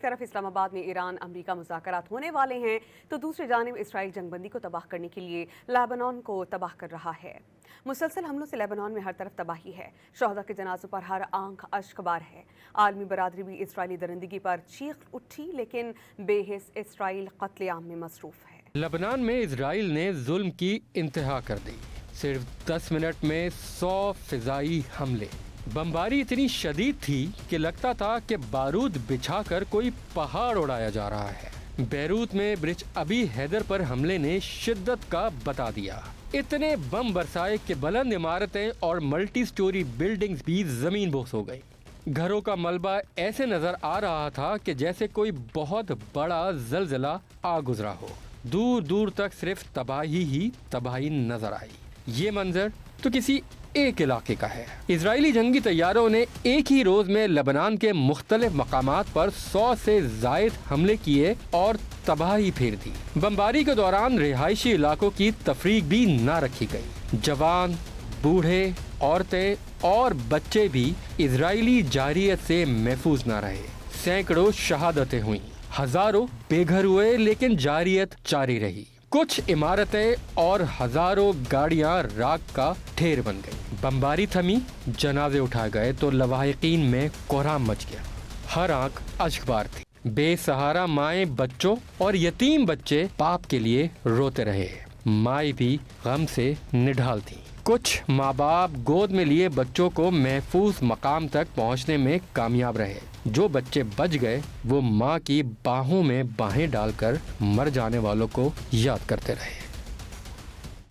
طرف اسلام آباد میں ایران امریکہ مذاکرات ہونے والے ہیں تو دوسری جانب اسرائیل جنگ بندی کو تباہ کرنے کے لیے لیبنان کو تباہ کر رہا ہے۔ مسلسل حملوں سے لیبنان میں ہر طرف تباہی ہے، شہداء کے جنازوں پر ہر آنکھ اشک بار ہے۔ عالمی برادری بھی اسرائیلی درندگی پر چیخ اٹھی، لیکن بے حس اسرائیل قتل عام میں مصروف ہے۔ لبنان میں اسرائیل نے ظلم کی انتہا کر دی۔ صرف 10 منٹ میں 100 فضائی حملے۔ بمباری اتنی شدید تھی کہ لگتا تھا کہ بارود بچھا کر کوئی پہاڑ اڑایا جا رہا ہے۔ بیروت میں برج ابی حیدر پر حملے نے شدت کا بتا دیا۔ اتنے بم برسائے کہ بلند عمارتیں اور ملٹی سٹوری بلڈنگز بھی زمین بوس ہو گئی۔ گھروں کا ملبہ ایسے نظر آ رہا تھا کہ جیسے کوئی بہت بڑا زلزلہ آ گزرا ہو۔ دور دور تک صرف تباہی ہی تباہی نظر آئی۔ یہ منظر تو کسی ایک علاقے کا ہے۔ اسرائیلی جنگی طیاروں نے ایک ہی روز میں لبنان کے مختلف مقامات پر 100 سے زائد حملے کیے اور تباہی پھیر دی۔ بمباری کے دوران رہائشی علاقوں کی تفریق بھی نہ رکھی گئی۔ جوان، بوڑھے، عورتیں اور بچے بھی اسرائیلی جارحیت سے محفوظ نہ رہے۔ سینکڑوں شہادتیں ہوئیں، ہزاروں بے گھر ہوئے، لیکن جارحیت جاری رہی۔ کچھ عمارتیں اور ہزاروں گاڑیاں راکھ کا ڈھیر بن گئی۔ بمباری تھمی، جنازے اٹھائے گئے تو لواحقین میں کوہرام مچ گیا۔ ہر آنکھ اشک بار تھی۔ بے سہارا مائیں، بچوں اور یتیم بچے باپ کے لیے روتے رہے۔ مائیں بھی غم سے نڈھال تھیں۔ کچھ ماں باپ گود میں لیے بچوں کو محفوظ مقام تک پہنچنے میں کامیاب رہے۔ جو بچے بچ گئے وہ ماں کی باہوں میں باہیں ڈال کر مر جانے والوں کو یاد کرتے رہے۔